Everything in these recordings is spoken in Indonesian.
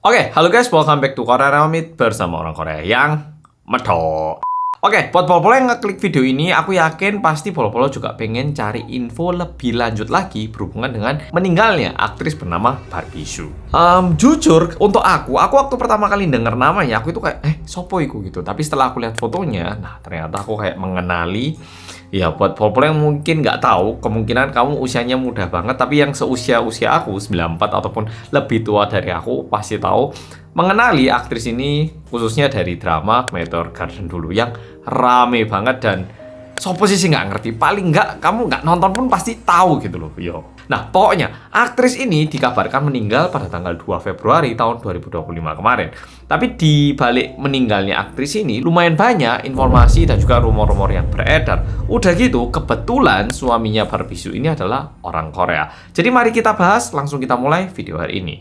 Oke, halo guys, welcome back to Korea Ramit bersama orang Korea yang medok. Oke, buat polo-polo yang ngeklik video ini, aku yakin pasti polo-polo juga pengen cari info lebih lanjut lagi berhubungan dengan meninggalnya aktris bernama Barbie Hsu. Jujur, untuk aku waktu pertama kali denger namanya, aku itu kayak, sopo iku gitu. Tapi setelah aku lihat fotonya, nah ternyata aku kayak mengenali. Ya, buat polo-polo yang mungkin nggak tahu, kemungkinan kamu usianya muda banget, tapi yang seusia-usia aku, 94 ataupun lebih tua dari aku, pasti tahu mengenali aktris ini khususnya dari drama Meteor Garden dulu yang rame banget dan sopo sih nggak ngerti, paling nggak kamu nggak nonton pun pasti tahu gitu loh. Yo. Nah, pokoknya aktris ini dikabarkan meninggal pada tanggal 2 Februari tahun 2025 kemarin. Tapi di balik meninggalnya aktris ini lumayan banyak informasi dan juga rumor-rumor yang beredar. Udah gitu, kebetulan suaminya Barbie Hsu ini adalah orang Korea. Jadi mari kita bahas, langsung kita mulai video hari ini.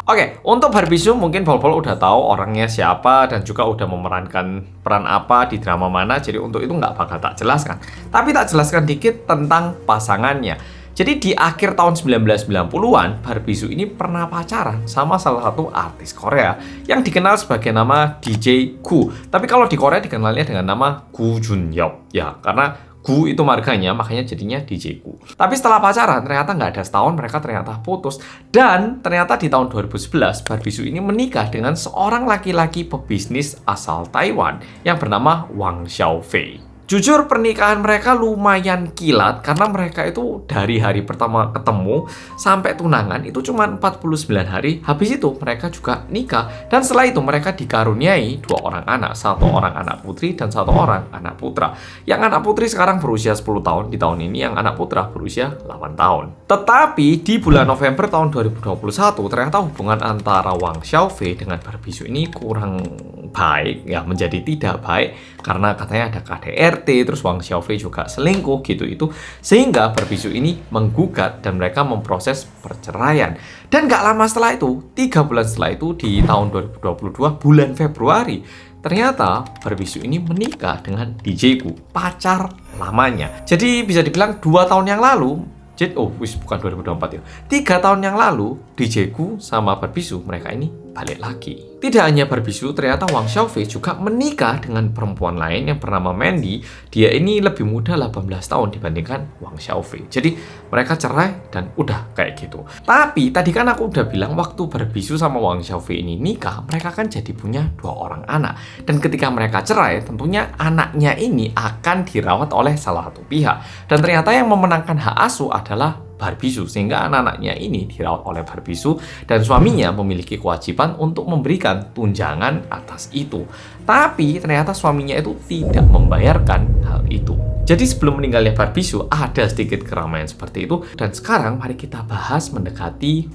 Oke, untuk Barbie Hsu mungkin pol-pol udah tahu orangnya siapa dan juga udah memerankan peran apa di drama mana, jadi untuk itu nggak bakal tak jelaskan. Tapi tak jelaskan dikit tentang pasangannya. Jadi di akhir tahun 1990-an, Barbie Hsu ini pernah pacaran sama salah satu artis Korea yang dikenal sebagai nama DJ Gu. Tapi kalau di Korea dikenalnya dengan nama Gu Junyeop. Ya, karena Gu itu marganya, makanya jadinya DJ Gu. Tapi setelah pacaran, ternyata nggak ada setahun, mereka ternyata putus. Dan ternyata di tahun 2011, Barbie Hsu ini menikah dengan seorang laki-laki pebisnis asal Taiwan yang bernama Wang Xiaofei. Jujur pernikahan mereka lumayan kilat karena mereka itu dari hari pertama ketemu sampai tunangan itu cuma 49 hari. Habis itu mereka juga nikah dan setelah itu mereka dikaruniai 2 orang anak, 1 orang anak putri dan 1 orang anak putra. Yang anak putri sekarang berusia 10 tahun di tahun ini, yang anak putra berusia 8 tahun. Tetapi di bulan November tahun 2021 ternyata hubungan antara Wang Xiaofei dengan Barbie Hsu ini kurang baik, ya menjadi tidak baik karena katanya ada KDRT, terus Wang Xiaofei juga selingkuh gitu itu, sehingga Barbie Hsu ini menggugat dan mereka memproses perceraian. Dan gak lama setelah itu, 3 bulan setelah itu di tahun 2022 bulan Februari, ternyata Barbie Hsu ini menikah dengan DJ Gu, pacar lamanya. Jadi bisa dibilang 2 tahun yang lalu, bukan 2024 ya. 3 tahun yang lalu, DJ Gu sama Barbie Hsu mereka ini balik lagi. Tidak hanya Barbie Hsu, ternyata Wang Xiaofei juga menikah dengan perempuan lain yang bernama Mandy. Dia ini lebih muda 18 tahun dibandingkan Wang Xiaofei. Jadi mereka cerai dan udah kayak gitu. Tapi tadi kan aku udah bilang waktu Barbie Hsu sama Wang Xiaofei ini nikah, mereka kan jadi punya 2 orang anak. Dan ketika mereka cerai, tentunya anaknya ini akan dirawat oleh salah satu pihak. Dan ternyata yang memenangkan hak asuh adalah Barbie Hsu, sehingga anak-anaknya ini dirawat oleh Barbie Hsu dan suaminya memiliki kewajiban untuk memberikan tunjangan atas itu. Tapi ternyata suaminya itu tidak membayarkan hal itu. Jadi sebelum meninggalnya Barbie Hsu ada sedikit keramaian seperti itu, dan sekarang mari kita bahas mendekati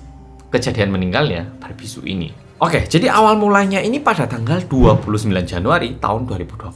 kejadian meninggalnya Barbie Hsu ini. Oke, jadi awal mulanya ini pada tanggal 29 Januari tahun 2025.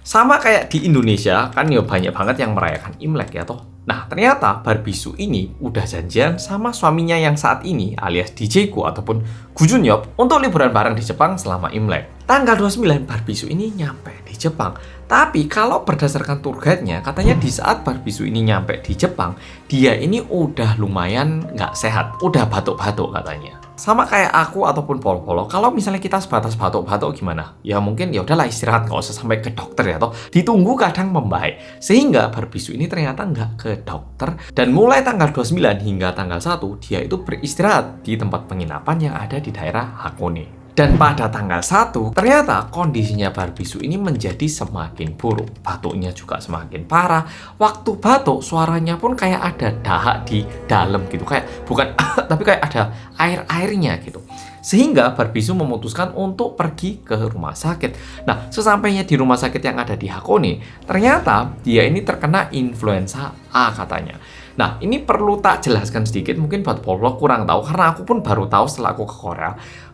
Sama kayak di Indonesia, kan ya banyak banget yang merayakan Imlek ya toh. Nah, ternyata Barbie Hsu ini udah janjian sama suaminya yang saat ini alias DJ Gu ataupun Gu Junyeop untuk liburan bareng di Jepang selama Imlek. Tanggal 29 Barbie Hsu ini nyampe di Jepang. Tapi kalau berdasarkan tour guide-nya, katanya di saat Barbie Hsu ini nyampe di Jepang, dia ini udah lumayan nggak sehat, udah batuk-batuk katanya. Sama kayak aku ataupun polo-polo, kalau misalnya kita sebatas batuk-batuk gimana? Ya mungkin ya udahlah istirahat, nggak usah sampai ke dokter ya toh. Ditunggu kadang membaik. Sehingga Barbie Hsu ini ternyata nggak ke dokter, dan mulai tanggal 29 hingga tanggal 1 dia itu beristirahat di tempat penginapan yang ada di daerah Hakone. Dan pada tanggal 1, ternyata kondisinya Barbie Hsu ini menjadi semakin buruk. Batuknya juga semakin parah. Waktu batuk, suaranya pun kayak ada dahak di dalam gitu. Kayak, bukan, tapi kayak ada air-airnya gitu. Sehingga Barbie Hsu memutuskan untuk pergi ke rumah sakit. Nah, sesampainya di rumah sakit yang ada di Hakone, ternyata dia ini terkena influenza A katanya. Nah, ini perlu tak jelaskan sedikit, mungkin buat polo kurang tahu, karena aku pun baru tahu setelah aku ke Korea.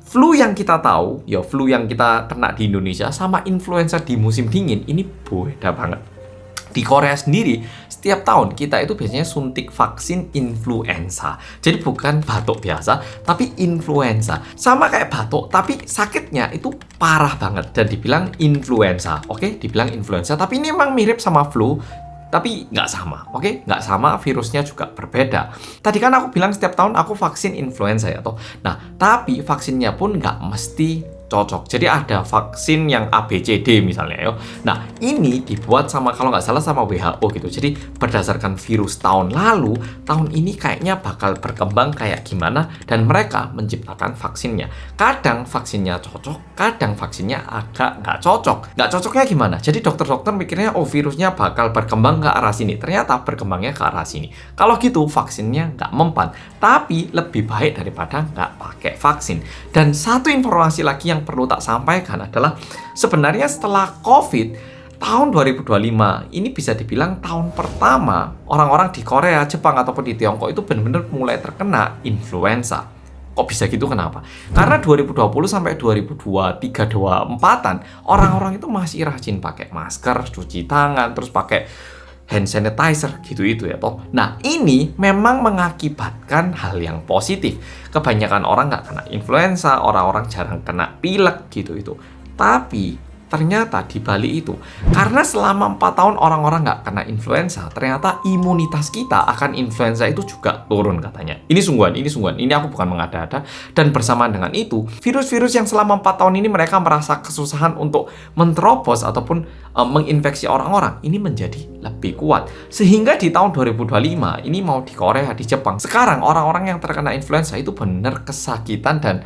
Flu yang kita tahu, ya flu yang kita kena di Indonesia sama influenza di musim dingin, ini beda banget. Di Korea sendiri, setiap tahun kita itu biasanya suntik vaksin influenza. Jadi bukan batuk biasa, tapi influenza. Sama kayak batuk, tapi sakitnya itu parah banget dan dibilang influenza. Oke, dibilang influenza, tapi ini emang mirip sama flu. Tapi nggak sama, oke? Nggak sama, virusnya juga berbeda. Tadi kan aku bilang setiap tahun aku vaksin influenza ya toh. Nah, tapi vaksinnya pun nggak mesti cocok. Jadi ada vaksin yang ABCD misalnya yo. Nah, ini dibuat sama kalau nggak salah sama WHO gitu. Jadi berdasarkan virus tahun lalu, tahun ini kayaknya bakal berkembang kayak gimana dan mereka menciptakan vaksinnya. Kadang vaksinnya cocok, kadang vaksinnya agak nggak cocok. Nggak cocoknya gimana? Jadi dokter-dokter mikirnya oh virusnya bakal berkembang ke arah sini. Ternyata berkembangnya ke arah sini. Kalau gitu vaksinnya nggak mempan. Tapi lebih baik daripada nggak pakai vaksin. Dan satu informasi lagi yang perlu tak sampaikan adalah sebenarnya setelah COVID tahun 2025 ini bisa dibilang tahun pertama orang-orang di Korea, Jepang ataupun di Tiongkok itu benar-benar mulai terkena influenza. Kok bisa gitu kenapa? Karena 2020 sampai 2023 24-an orang-orang itu masih rajin pakai masker, cuci tangan, terus pakai hand sanitizer gitu itu ya toh. Nah ini memang mengakibatkan hal yang positif. Kebanyakan orang nggak kena influenza, orang-orang jarang kena pilek gitu itu. Tapi ternyata di balik itu, karena selama 4 tahun orang-orang nggak kena influenza, ternyata imunitas kita akan influenza itu juga turun katanya. Ini sungguhan, ini aku bukan mengada-ada. Dan bersamaan dengan itu, virus-virus yang selama 4 tahun ini mereka merasa kesusahan untuk menerobos ataupun menginfeksi orang-orang, ini menjadi lebih kuat. Sehingga di tahun 2025, ini mau di Korea, di Jepang, sekarang orang-orang yang terkena influenza itu benar kesakitan dan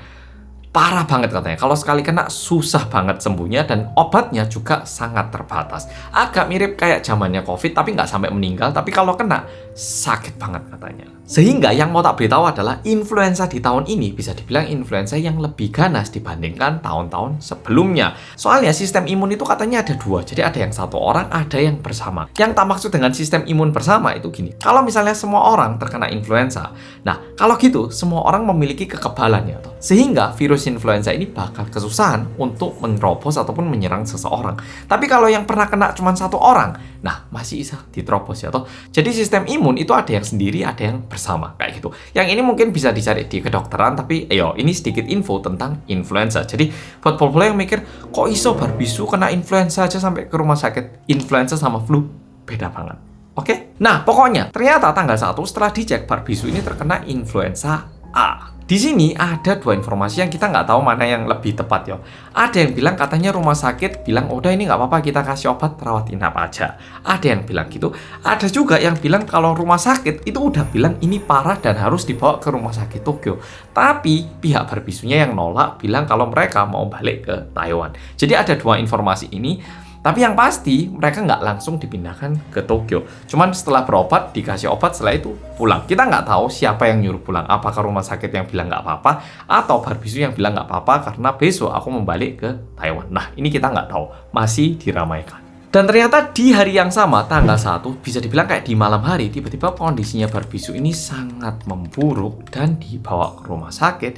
parah banget katanya. Kalau sekali kena susah banget sembuhnya dan obatnya juga sangat terbatas. Agak mirip kayak zamannya COVID tapi nggak sampai meninggal. Tapi kalau kena sakit banget katanya. Sehingga yang mau tak beritahu adalah influenza di tahun ini bisa dibilang influenza yang lebih ganas dibandingkan tahun-tahun sebelumnya. Soalnya sistem imun itu katanya ada 2. Jadi ada yang satu orang, ada yang bersama. Yang tak maksud dengan sistem imun bersama itu gini. Kalau misalnya semua orang terkena influenza, nah kalau gitu semua orang memiliki kekebalannya. Sehingga virus influenza ini bakal kesusahan untuk menerobos ataupun menyerang seseorang. Tapi kalau yang pernah kena cuma satu orang, nah masih bisa diterobos ya toh. Jadi sistem imun itu ada yang sendiri, ada yang bersama kayak gitu. Yang ini mungkin bisa dicari di kedokteran, tapi ini sedikit info tentang influenza. Jadi buat pol-pol yang mikir kok iso barbisu kena influenza aja sampai ke rumah sakit. Influenza sama flu beda banget. Oke? Nah, pokoknya ternyata tanggal 1 setelah dicek barbisu ini terkena influenza A. Di sini ada 2 informasi yang kita nggak tahu mana yang lebih tepat ya. Ada yang bilang katanya rumah sakit bilang udah ini nggak apa-apa kita kasih obat rawat inap aja. Ada yang bilang gitu. Ada juga yang bilang kalau rumah sakit itu udah bilang ini parah dan harus dibawa ke rumah sakit Tokyo. Tapi pihak barbisunya yang nolak bilang kalau mereka mau balik ke Taiwan. Jadi ada 2 informasi ini. Tapi yang pasti mereka nggak langsung dipindahkan ke Tokyo. Cuman setelah berobat, dikasih obat, setelah itu pulang. Kita nggak tahu siapa yang nyuruh pulang. Apakah rumah sakit yang bilang nggak apa-apa, atau barbisu yang bilang nggak apa-apa karena besok aku membalik ke Taiwan. Nah, ini kita nggak tahu. Masih diramaikan. Dan ternyata di hari yang sama, tanggal 1, bisa dibilang kayak di malam hari, tiba-tiba kondisinya barbisu ini sangat memburuk dan dibawa ke rumah sakit.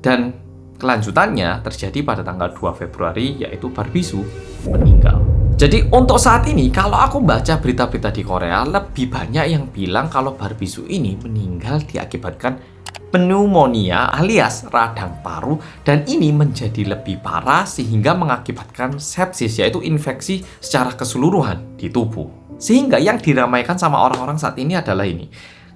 Dan kelanjutannya terjadi pada tanggal 2 Februari, yaitu barbisu meninggal. Jadi untuk saat ini, kalau aku baca berita-berita di Korea, lebih banyak yang bilang kalau barbisu ini meninggal diakibatkan pneumonia alias radang paru, dan ini menjadi lebih parah sehingga mengakibatkan sepsis, yaitu infeksi secara keseluruhan di tubuh. Sehingga yang diramaikan sama orang-orang saat ini adalah ini.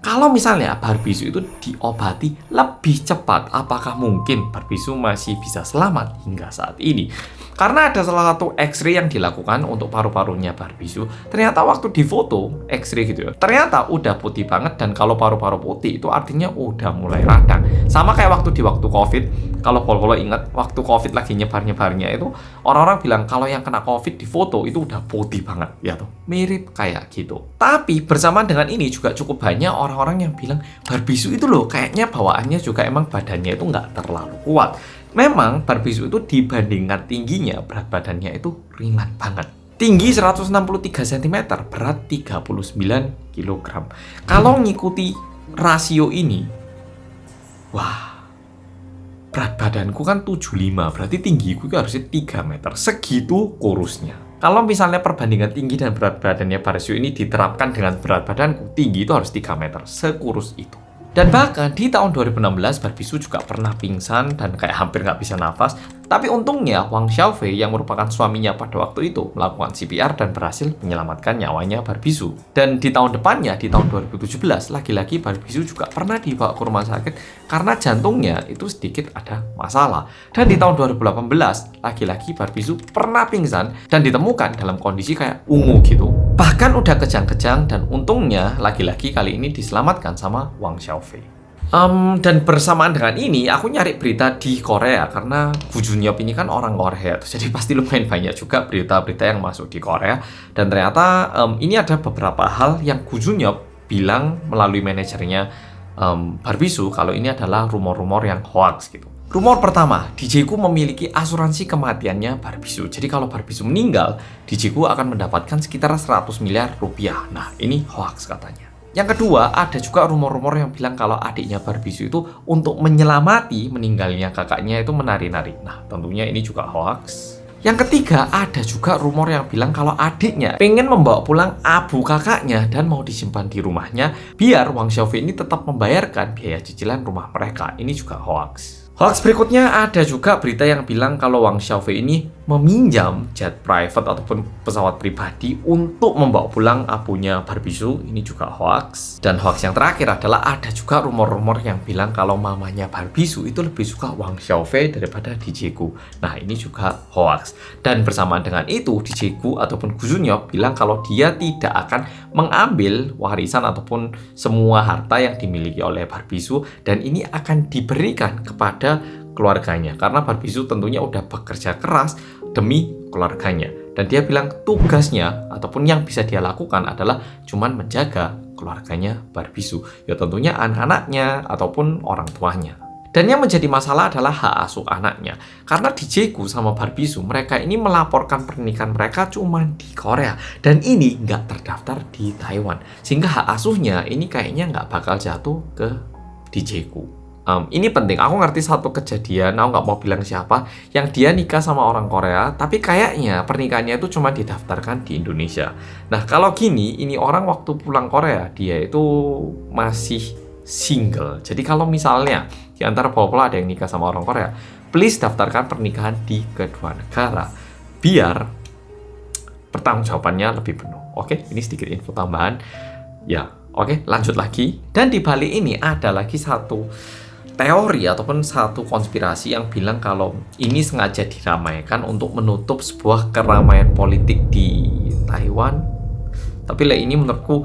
Kalau misalnya barbisu itu diobati lebih cepat, apakah mungkin barbisu masih bisa selamat hingga saat ini? Karena ada salah satu X-ray yang dilakukan untuk paru-parunya barbisu, ternyata waktu difoto X-ray gitu ya, ternyata udah putih banget, dan kalau paru-paru putih itu artinya udah mulai radang. Sama kayak waktu di waktu COVID, kalau pol-pol ingat waktu COVID lagi nyebar-nyebarnya itu, orang-orang bilang kalau yang kena COVID di foto itu udah putih banget, ya tuh, mirip kayak gitu. Tapi bersamaan dengan ini juga cukup banyak orang-orang yang bilang barbisu itu loh kayaknya bawaannya juga emang badannya itu nggak terlalu kuat. Memang barbisu itu dibandingkan tingginya, berat badannya itu ringan banget. Tinggi 163 cm, berat 39 kg. Kalau ngikuti rasio ini, wah, berat badanku kan 75, berarti tinggiku itu harusnya 3 meter. Segitu kurusnya. Kalau misalnya perbandingan tinggi dan berat badannya barbisu ini diterapkan dengan berat badanku, tinggi itu harus 3 meter, sekurus itu. Dan bahkan di tahun 2016 barbisu juga pernah pingsan dan kayak hampir nggak bisa nafas. Tapi untungnya Wang Xiaofei yang merupakan suaminya pada waktu itu melakukan CPR dan berhasil menyelamatkan nyawanya Barbisu. Dan di tahun depannya, di tahun 2017, lagi-lagi Barbisu juga pernah dibawa ke rumah sakit karena jantungnya itu sedikit ada masalah. Dan di tahun 2018, lagi-lagi Barbisu pernah pingsan dan ditemukan dalam kondisi kayak ungu gitu. Bahkan udah kejang-kejang dan untungnya lagi-lagi kali ini diselamatkan sama Wang Xiaofei. Dan bersamaan dengan ini, aku nyari berita di Korea karena Gu Junyop ini kan orang Korea tuh, jadi pasti lumayan banyak juga berita-berita yang masuk di Korea. Dan ternyata ini ada beberapa hal yang Gu Junyop bilang melalui manajernya Barbisu kalau ini adalah rumor-rumor yang hoax gitu. Rumor pertama, DJ Gu memiliki asuransi kematiannya Barbisu. Jadi kalau Barbisu meninggal, DJ Gu akan mendapatkan sekitar 100 miliar rupiah. Nah, ini hoax katanya. Yang kedua, ada juga rumor-rumor yang bilang kalau adiknya Barbisu itu untuk menyelamati meninggalnya kakaknya itu menari-nari. Nah, tentunya ini juga hoax. Yang ketiga, ada juga rumor yang bilang kalau adiknya pengen membawa pulang abu kakaknya dan mau disimpan di rumahnya biar Wang Xiaofei ini tetap membayarkan biaya cicilan rumah mereka. Ini juga hoax. Hoax berikutnya ada juga berita yang bilang kalau Wang Xiaofei ini meminjam jet private ataupun pesawat pribadi untuk membawa pulang abunya Barbisu. Ini juga hoax. Dan hoax yang terakhir adalah ada juga rumor-rumor yang bilang kalau mamanya Barbisu itu lebih suka Wang Xiaofei daripada DJ Gu. Nah, ini juga hoax. Dan bersamaan dengan itu, DJ Gu ataupun Gu Junyop bilang kalau dia tidak akan mengambil warisan ataupun semua harta yang dimiliki oleh Barbisu dan ini akan diberikan kepada keluarganya karena Barbisu tentunya udah bekerja keras demi keluarganya dan dia bilang tugasnya ataupun yang bisa dia lakukan adalah cuman menjaga keluarganya Barbisu, ya tentunya anak-anaknya ataupun orang tuanya. Dan yang menjadi masalah adalah hak asuh anaknya karena DJ Gu sama Barbisu mereka ini melaporkan pernikahan mereka cuma di Korea dan ini nggak terdaftar di Taiwan sehingga hak asuhnya ini kayaknya nggak bakal jatuh ke DJ Gu. Ini penting, aku ngerti satu kejadian, aku nggak mau bilang siapa, yang dia nikah sama orang Korea, tapi kayaknya pernikahannya itu cuma didaftarkan di Indonesia. Nah, kalau gini, ini orang waktu pulang Korea, dia itu masih single. Jadi kalau misalnya di antara pola ada yang nikah sama orang Korea, please daftarkan pernikahan di kedua negara, biar pertanggungjawabannya lebih penuh. Oke, ini sedikit info tambahan. Ya, oke, lanjut lagi. Dan di balik ini ada lagi satu teori ataupun satu konspirasi yang bilang kalau ini sengaja diramaikan untuk menutup sebuah keramaian politik di Taiwan. Tapi ini menurutku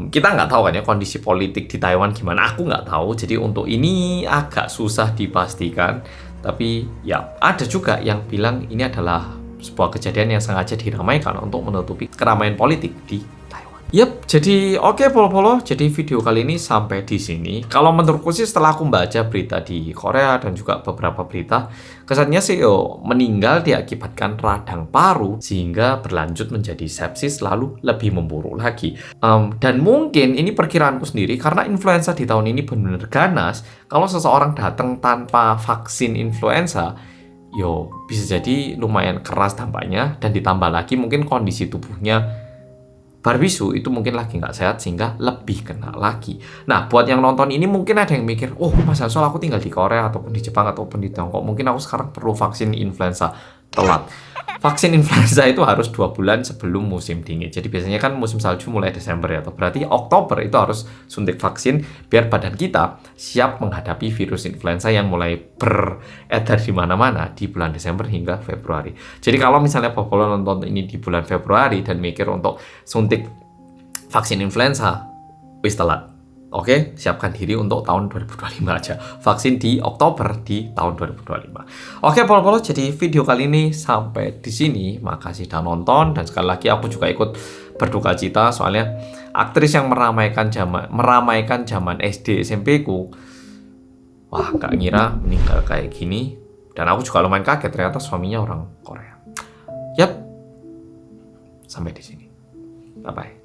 kita nggak tahu kan ya kondisi politik di Taiwan gimana. Aku nggak tahu. Jadi untuk ini agak susah dipastikan. Tapi ya ada juga yang bilang ini adalah sebuah kejadian yang sengaja diramaikan untuk menutupi keramaian politik di Taiwan. Yap, jadi oke Polo-Polo, jadi video kali ini sampai di sini. Kalau menurutku sih setelah aku membaca berita di Korea dan juga beberapa berita, kesannya sih meninggal diakibatkan radang paru sehingga berlanjut menjadi sepsis lalu lebih memburuk lagi. Dan mungkin ini perkiraanku sendiri karena influenza di tahun ini benar-benar ganas. Kalau seseorang datang tanpa vaksin influenza, bisa jadi lumayan keras dampaknya dan ditambah lagi mungkin kondisi tubuhnya Barbisu itu mungkin lagi nggak sehat sehingga lebih kena lagi. Nah, buat yang nonton ini mungkin ada yang mikir, oh Mas Hansol aku tinggal di Korea ataupun di Jepang ataupun di Tiongkok, mungkin aku sekarang perlu vaksin influenza. Telat. Vaksin influenza itu harus 2 bulan sebelum musim dingin. Jadi biasanya kan musim salju mulai Desember ya, berarti Oktober itu harus suntik vaksin biar badan kita siap menghadapi virus influenza yang mulai beredar di mana-mana di bulan Desember hingga Februari. Jadi kalau misalnya Popolo nonton ini di bulan Februari dan mikir untuk suntik vaksin influenza, wis telat. Oke, siapkan diri untuk tahun 2025 aja. Vaksin di Oktober di tahun 2025. Oke, Polo-Polo, jadi video kali ini sampai di sini. Makasih udah nonton dan sekali lagi aku juga ikut berduka cita soalnya aktris yang meramaikan zaman SD SMP ku. Wah, gak ngira meninggal kayak gini. Dan aku juga lumayan kaget ternyata suaminya orang Korea. Yap. Sampai di sini. Bye bye.